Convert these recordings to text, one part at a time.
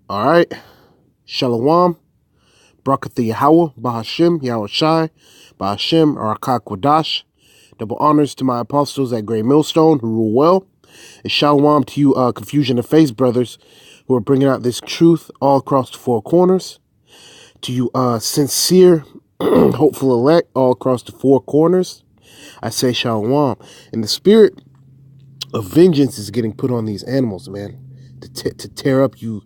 All right. Shalom. Brakatha Yahweh, Bahashim, Yahushai, Bahashim, Arakakwadash. Double honors to my apostles at Great Millstone who rule well. And shalom to you Confusion of Faith brothers who are bringing out this truth all across the four corners. To you sincere, hopeful elect all across the four corners, I say shalom. And the spirit of vengeance is getting put on these animals, man, to tear up you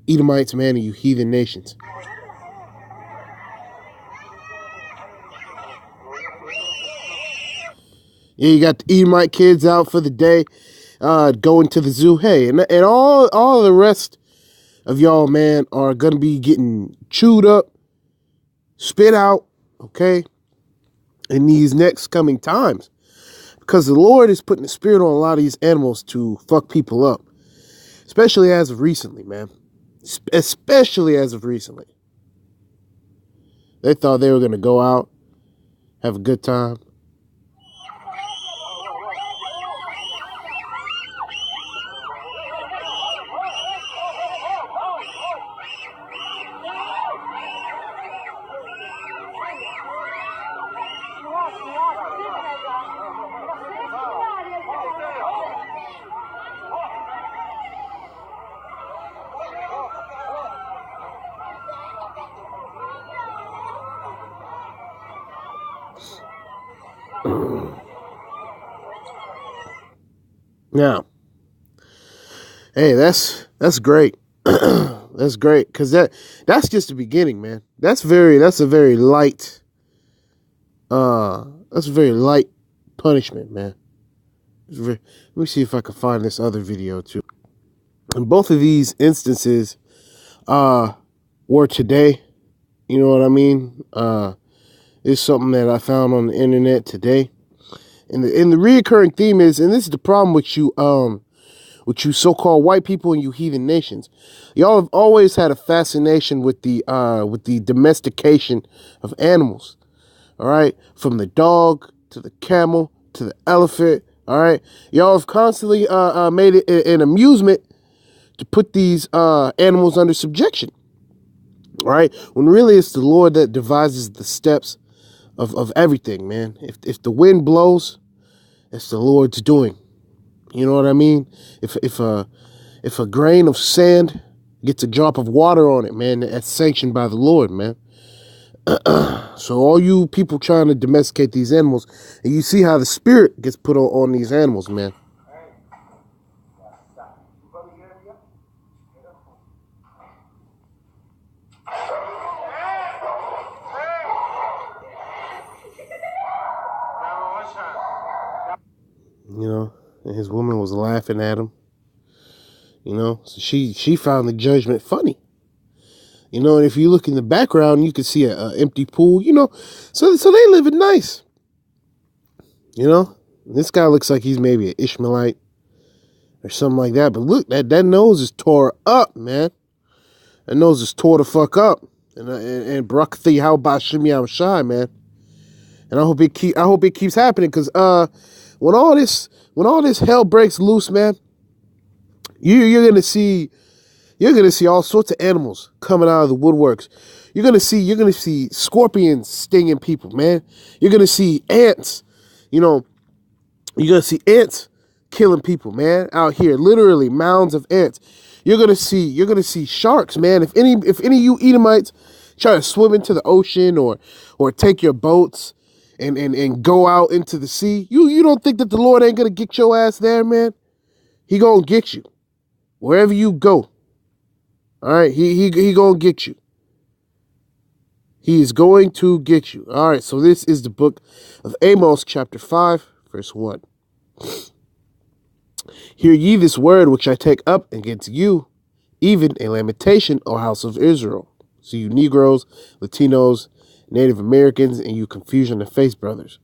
Edomites, man, and you heathen nations. Yeah, you got the Edomite kids out for the day, going to the zoo. Hey, and all the rest of y'all, man, are gonna be getting chewed up, spit out, okay, in these next coming times, because the Lord is putting the spirit on a lot of these animals to fuck people up, especially as of recently, man. Especially as of recently, they thought they were gonna go out, have a good time. Now, hey, that's great. That's great, because that's just the beginning, man. That's a very light punishment, man. Let me see if I can find this other video too. And both of these instances were today. You know what I mean? It's something that I found on the internet today. And the reoccurring theme is, and this is the problem with you so-called white people and you heathen nations, y'all have always had a fascination with the domestication of animals. All right, from the dog to the camel to the elephant. All right, y'all have constantly made it an amusement to put these animals under subjection. All right, when really it's the Lord that devises the steps of everything, man. If the wind blows, it's the Lord's doing. You know what I mean? If a grain of sand gets a drop of water on it, man, that's sanctioned by the Lord, man. So all you people trying to domesticate these animals, and you see how the spirit gets put on these animals, man. You know, and his woman was laughing at him. You know, so she found the judgment funny. You know, and if you look in the background, you can see an empty pool. You know, so they living nice. You know, this guy looks like he's maybe an Ishmaelite or something like that. But look, that nose is tore up, man. That nose is tore the fuck up. And Barakatha how about Shimmy Shy, man. And I hope it keeps happening, because when all this hell breaks loose, man, you're gonna see all sorts of animals coming out of the woodworks. You're gonna see scorpions stinging people, man. You're gonna see ants. You know, you're gonna see ants killing people, man, out here. Literally mounds of ants. You're gonna see sharks, man. If any of you Edomites try to swim into the ocean or take your boats and go out into the sea, you don't think that the Lord ain't gonna get your ass there, man? He gonna get you wherever you go. All right, he gonna get you. He is going to get you. All right, so this is the book of Amos, chapter 5, verse 1. Hear ye this word which I take up against you, even a lamentation, O house of Israel. So you Negroes, Latinos, Native Americans, and you Confusion of Faith brothers.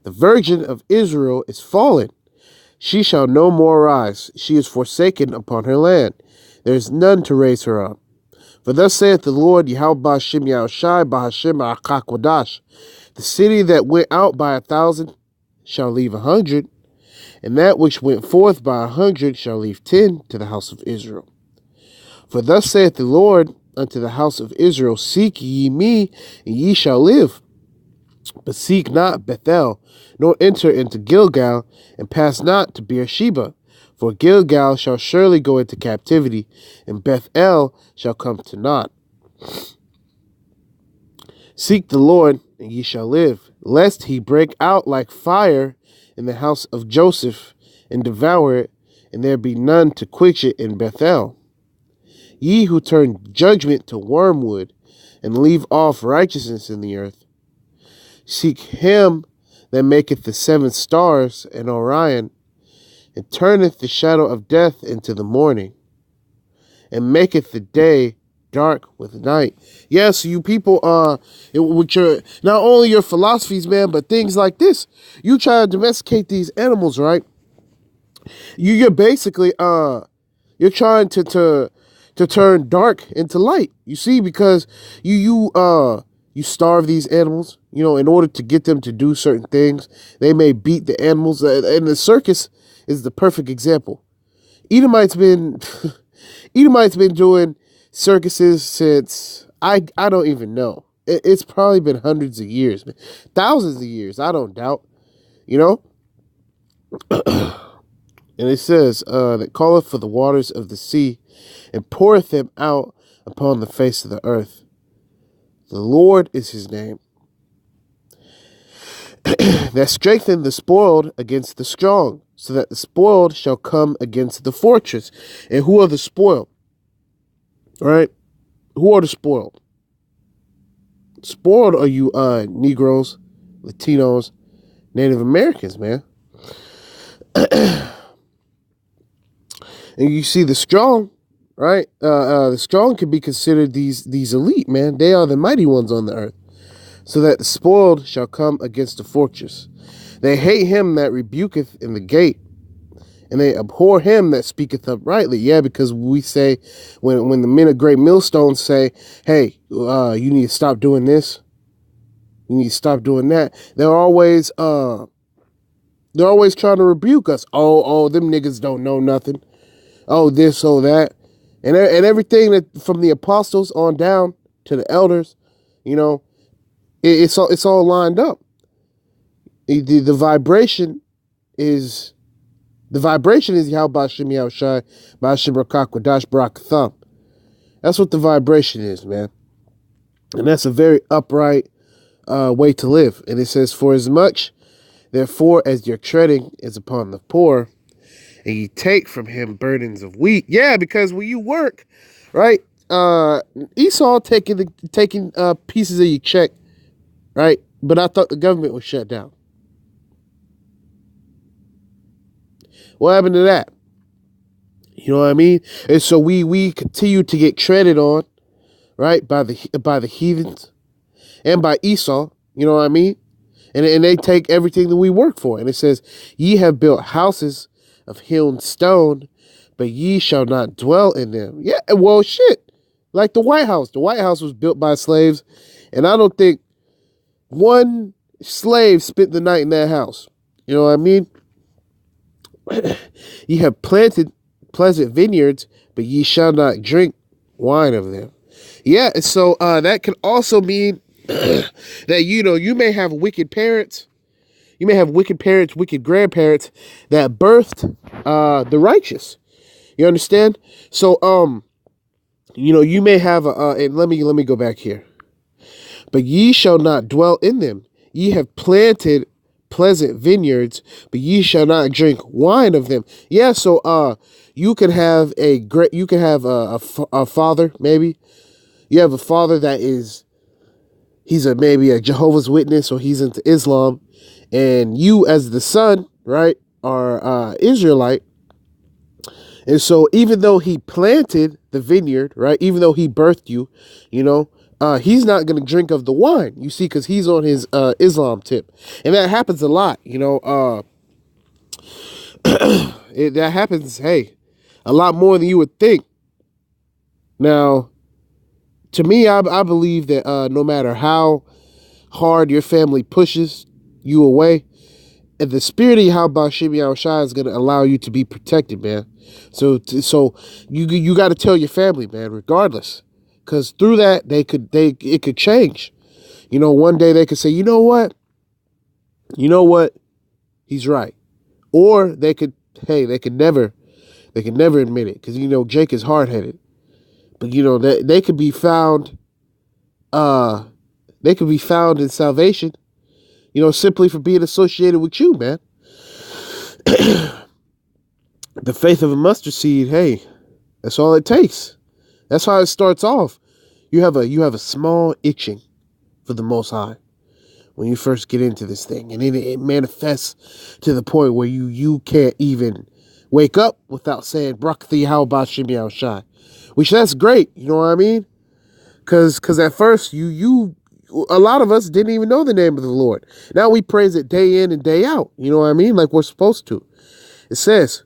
The virgin of Israel is fallen. She shall no more rise. She is forsaken upon her land. There is none to raise her up. For thus saith the Lord, Yahweh Bashim Yahushai Bahashim Akakwadash. The city that went out by 1,000 shall leave 100, and that which went forth by 100 shall leave 10 to the house of Israel. For thus saith the Lord unto the house of Israel, seek ye me, and ye shall live. But seek not Bethel, nor enter into Gilgal, and pass not to Beersheba. For Gilgal shall surely go into captivity, and Bethel shall come to naught. Seek the Lord, and ye shall live, lest he break out like fire in the house of Joseph, and devour it, and there be none to quench it in Bethel. Ye who turn judgment to wormwood, and leave off righteousness in the earth, seek him that maketh the 7 stars and Orion, and turneth the shadow of death into the morning, and maketh the day dark with night. Yes, you people, with your, not only your philosophies, man, but things like this. You try to domesticate these animals, right? You're basically, you're trying to turn dark into light. You see, because you starve these animals, in order to get them to do certain things. They may beat the animals, and the circus is the perfect example. Edomites been doing circuses since I don't even know. It's probably been hundreds of years, man. Thousands of years, I don't doubt. And it says that calleth for the waters of the sea, and poureth them out upon the face of the earth. The Lord is his name. That strengthened the spoiled against the strong, so that the spoiled shall come against the fortress. And who are the spoiled? All right? Who are the spoiled? Spoiled are you Negroes, Latinos, Native Americans, man. And you see the strong, right? The strong can be considered these elite, man. They are the mighty ones on the earth. So that the spoiled shall come against the fortress. They hate him that rebuketh in the gate, and they abhor him that speaketh uprightly. Yeah, because we say, when the men of great millstones say, hey, you need to stop doing this, you need to stop doing that, they're always trying to rebuke us. Oh, them niggas don't know nothing. Oh, this, oh, that. And everything that from the apostles on down to the elders, it's all lined up. The vibration is Yahweh Ba'Shem Yahushai Ba'Shem Rakak Wadash Barakatham. That's what the vibration is, man. And that's a very upright way to live. And it says, for as much, therefore, as your treading is upon the poor, and you take from him burdens of wheat. Yeah, because when you work, right, Esau taking pieces of your check, right? But I thought the government was shut down. What happened to that? You know what I mean? And so we continue to get treaded on, right, by the heathens and by Esau. You know what I mean? And they take everything that we work for. And it says, ye have built houses of hewn stone, but ye shall not dwell in them. Yeah, well, shit. Like the White House. The White House was built by slaves, and I don't think one slave spent the night in that house. You know what I mean? Ye have planted pleasant vineyards, but ye shall not drink wine of them. Yeah, so that can also mean that, you may have wicked parents. You may have wicked parents, wicked grandparents that birthed the righteous. You understand? So, you may have and let me go back here. But ye shall not dwell in them. Ye have planted pleasant vineyards, but ye shall not drink wine of them. Yeah, so you could have a father, maybe. You have a father that he's maybe a Jehovah's Witness, or he's into Islam, and you as the son, right, are Israelite. And so even though he planted the vineyard, right, even though he birthed you, he's not going to drink of the wine, you see, because he's on his Islam tip. And that happens a lot, that happens, hey, a lot more than you would think. Now, to me, I believe that no matter how hard your family pushes you away, And the spirit of Yahweh Shem Shai is going to allow you to be protected, man. So you got to tell your family, man, regardless, because through that it could change. You know, one day they could say, you know what, he's right, or they could never admit it, because Jake is hard headed. But they could be found, in salvation, simply for being associated with you, man. The faith of a mustard seed, hey, that's all it takes. That's how it starts off. You have a small itching for the Most High when you first get into this thing, and then it manifests to the point where you can't even wake up without saying Brakthi how about Shimi Shai, which that's great. You know what I mean? Because at first a lot of us didn't even know the name of the Lord. Now we praise it day in and day out. You know what I mean? Like we're supposed to. It says,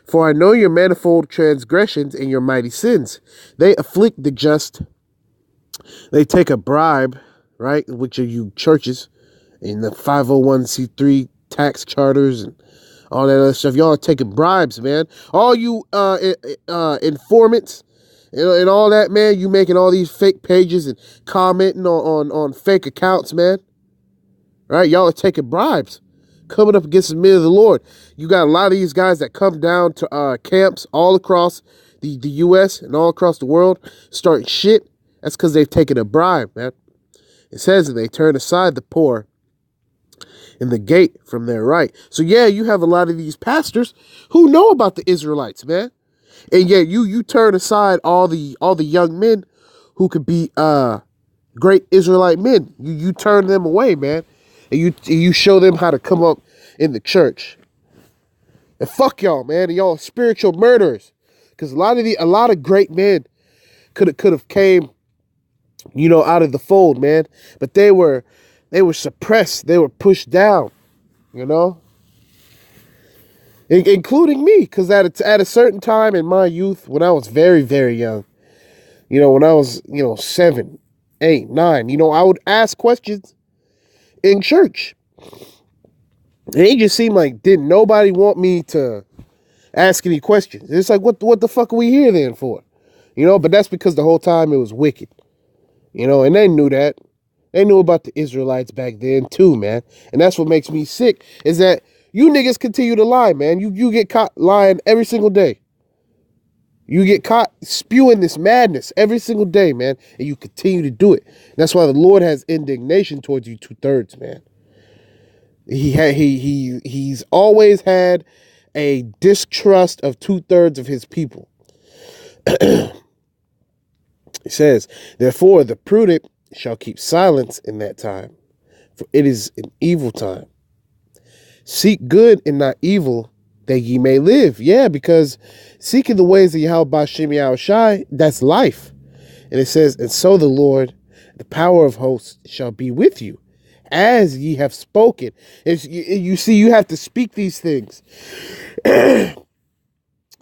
"For I know your manifold transgressions and your mighty sins. They afflict the just. They take a bribe," right? Which are you churches and the 501c3 tax charters and all that other stuff. Y'all are taking bribes, man. All you informants and all that, man. You making all these fake pages and commenting on fake accounts, man. Right? Y'all are taking bribes, coming up against the men of the Lord. You got a lot of these guys that come down to camps all across the U.S. and all across the world starting shit. That's because they've taken a bribe, man. It says that they turn aside the poor in the gate from their right. So yeah, you have a lot of these pastors who know about the Israelites, man. And yet you turn aside all the young men who could be great Israelite men. You turn them away, man. And you show them how to come up in the church. And fuck y'all, man. And y'all spiritual murderers. Because a lot of great men could have came, out of the fold, man. But they were suppressed. They were pushed down, including me. Because at a certain time in my youth, when I was very, very young, when I was, 7, 8, 9, I would ask questions in church. And it just seemed like didn't nobody want me to ask any questions. It's like, what the fuck are we here then for? But that's because the whole time it was wicked. And they knew that. They knew about the Israelites back then too, man. And that's what makes me sick, is that you niggas continue to lie, man. You get caught lying every single day. You get caught spewing this madness every single day, man. And you continue to do it. And that's why the Lord has indignation towards you 2/3, man. He's always had a distrust of 2/3 of his people. It says, "Therefore the prudent shall keep silence in that time, for it is an evil time. Seek good and not evil, that ye may live." Yeah, because seeking the ways of Yahweh Shem Shai, that's life. And it says, "And so the Lord, the power of hosts, shall be with you, as ye have spoken." You see, you have to speak these things.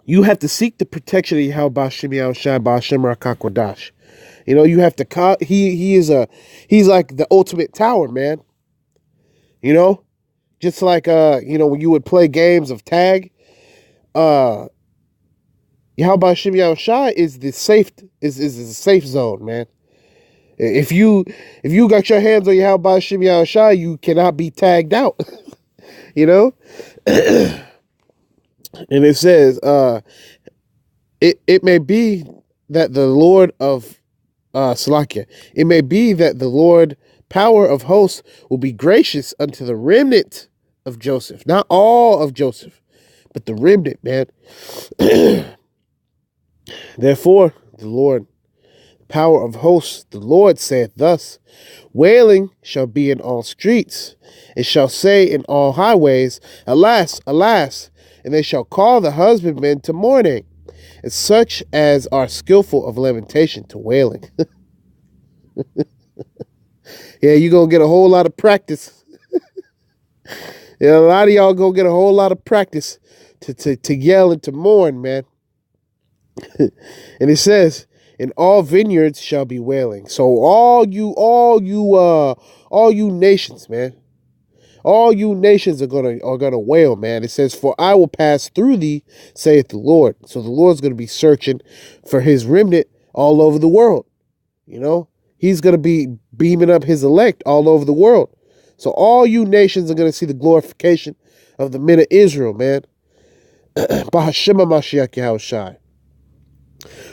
You have to seek the protection of Yahweh Shem Shai Ba'ashem Rakakwadash. You have to. He's like the ultimate tower, man. Just like when you would play games of tag, Yahweh Shem Shai is the safe zone, man. If you got your hands on Yahweh Shem Shai, you cannot be tagged out. And it says, it may be that the Lord of Salakia, it may be that the Lord power of hosts will be gracious unto the remnant of Joseph. Not all of Joseph, but the remnant, man. Therefore, the Lord, power of hosts, the Lord saith thus, "Wailing shall be in all streets, and shall say in all highways, Alas, alas, and they shall call the husbandmen to mourning, and such as are skillful of lamentation to wailing." Yeah, you're going to get a whole lot of practice. Yeah, a lot of y'all going to get a whole lot of practice to yell and to mourn, man. And it says, "In all vineyards shall be wailing." So all you nations, man, All you nations are gonna wail, man. It says, "For I will pass through thee," saith the Lord. So the Lord's gonna be searching for his remnant all over the world. You know, he's gonna be beaming up his elect all over the world. So all you nations are gonna see the glorification of the men of Israel, man. Bahashema Mashiach Yahushai.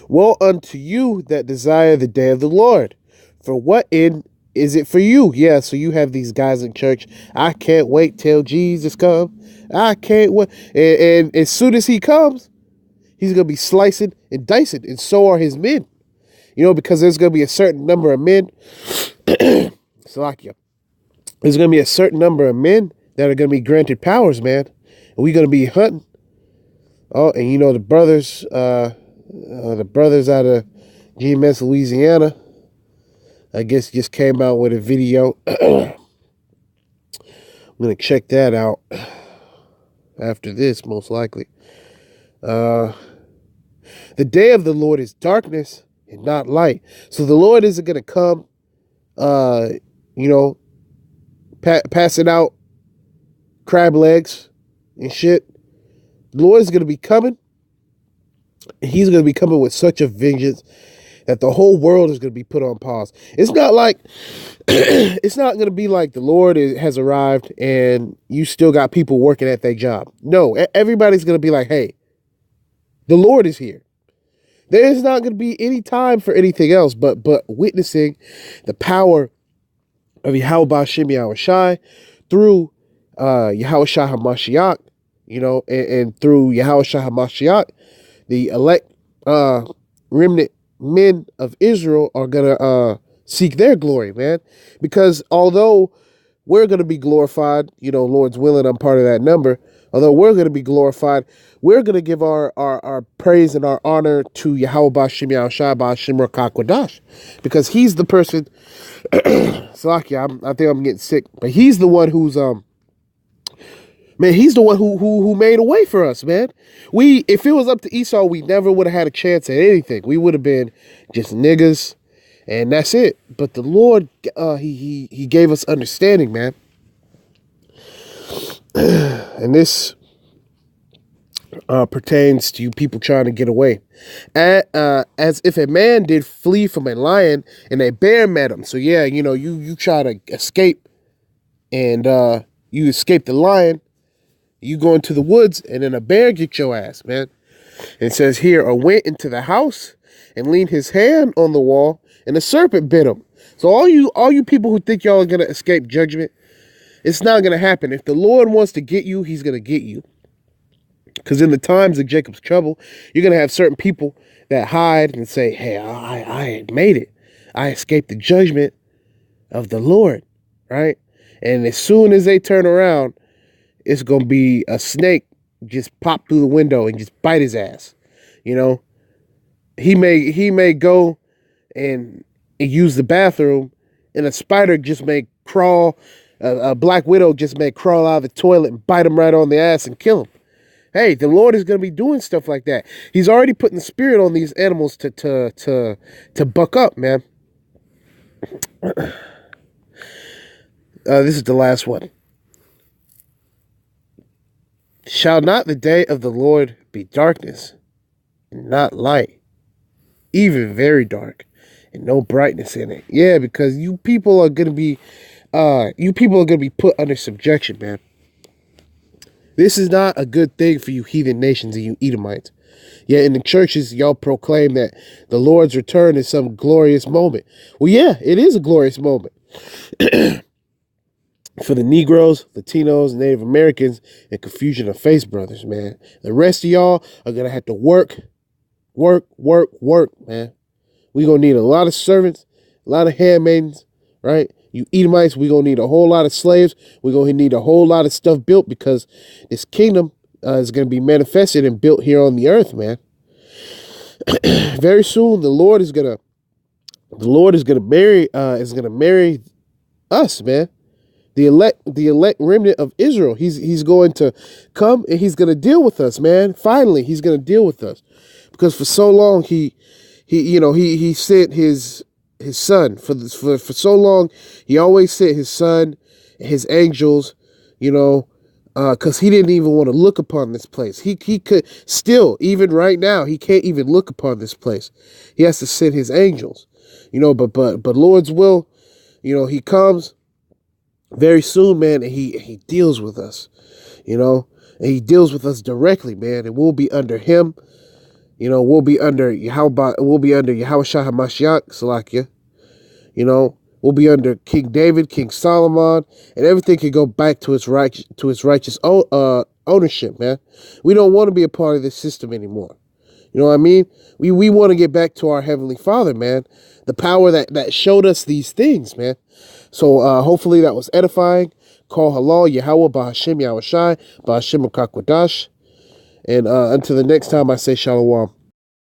Woe unto you that desire the day of the Lord. For what end is it for you? Yeah, so you have these guys in church. I can't wait till Jesus comes. I can't wait. And as soon as he comes, he's going to be slicing and dicing. And so are his men. You know, because there's going to be a certain number of men. Salakia. There's going to be a certain number of men that are going to be granted powers, man. And we're going to be hunting. Oh, and you know, the brothers out of GMS, Louisiana, I guess just came out with a video. I'm going to check that out after this, most likely. The day of the Lord is darkness and not light. So the Lord isn't going to come, passing out crab legs and shit. The Lord is going to be coming. He's going to be coming with such a vengeance that the whole world is going to be put on pause. It's not like, it's not going to be like the Lord has arrived and you still got people working at their job. No, everybody's going to be like, hey, the Lord is here. There's not going to be any time for anything else but witnessing the power of Yahweh Ba'Shem Yahushai through Yahushua HaMashiach, and through Yahushua HaMashiach, the elect remnant men of Israel are going to seek their glory, man. Because although we're going to be glorified, Lord's willing, I'm part of that number. Although we're going to be glorified, we're going to give our praise and our honor to Yahweh Ba'Shem Yahushai Ba'Shem Rakakwadash. Because he's the person, Salakia, I think I'm getting sick, but he's the one who's, man, he's the one who made a way for us, man. If it was up to Esau, we never would have had a chance at anything. We would have been just niggas, and that's it. But the Lord, he gave us understanding, man. And this pertains to you people trying to get away. As if a man did flee from a lion and a bear met him. So yeah, you try to escape, and you escape the lion. You go into the woods, and then a bear get your ass, man. And it says here, or went into the house and leaned his hand on the wall, and a serpent bit him. So all you people who think y'all are gonna escape judgment, it's not gonna happen. If the Lord wants to get you, he's gonna get you. Because in the times of Jacob's trouble, you're gonna have certain people that hide and say, hey, I made it. I escaped the judgment of the Lord, right? And as soon as they turn around, it's going to be a snake just pop through the window and just bite his ass. He may go and use the bathroom, and a spider just may crawl, a black widow just may crawl out of the toilet and bite him right on the ass and kill him. Hey, the Lord is going to be doing stuff like that. He's already putting the spirit on these animals to buck up, man. This is the last one. Shall not the day of the Lord be darkness, and not light, even very dark, and no brightness in it? Yeah, because you people are gonna be put under subjection, man. This is not a good thing for you heathen nations and you Edomites. Yet in the churches, y'all proclaim that the Lord's return is some glorious moment. Well, yeah, it is a glorious moment. For the Negroes, Latinos, Native Americans, and Confusion of Face brothers, man. The rest of y'all are going to have to work, man. We're going to need a lot of servants, a lot of handmaidens, right? You Edomites, we're going to need a whole lot of slaves. We're going to need a whole lot of stuff built because this kingdom is going to be manifested and built here on the earth, man. Very soon, the Lord is going to marry us, man. The elect remnant of Israel. He's going to come and he's going to deal with us, man. Finally, he's going to deal with us, because for so long he sent his son for so long. He always sent his son, his angels you know, because he didn't even want to look upon this place. He could still, even right now, he can't even look upon this place. He has to send his angels, you know. But Lord's will, you know, he comes very soon, man, and he deals with us, you know, and he deals with us directly, man, and we'll be under him. You know, we'll be under Yahweh Shah HaMashiach, Salakia. You know, we'll be under King David, King Solomon, and everything can go back to its righteous ownership, man. We don't want to be a part of this system anymore. You know what I mean? We want to get back to our Heavenly Father, man. The power that showed us these things, man. So hopefully that was edifying. Call halal Yahweh Bahashem Yahushai Bahashem Akakwadash. And until the next time, I say shalom.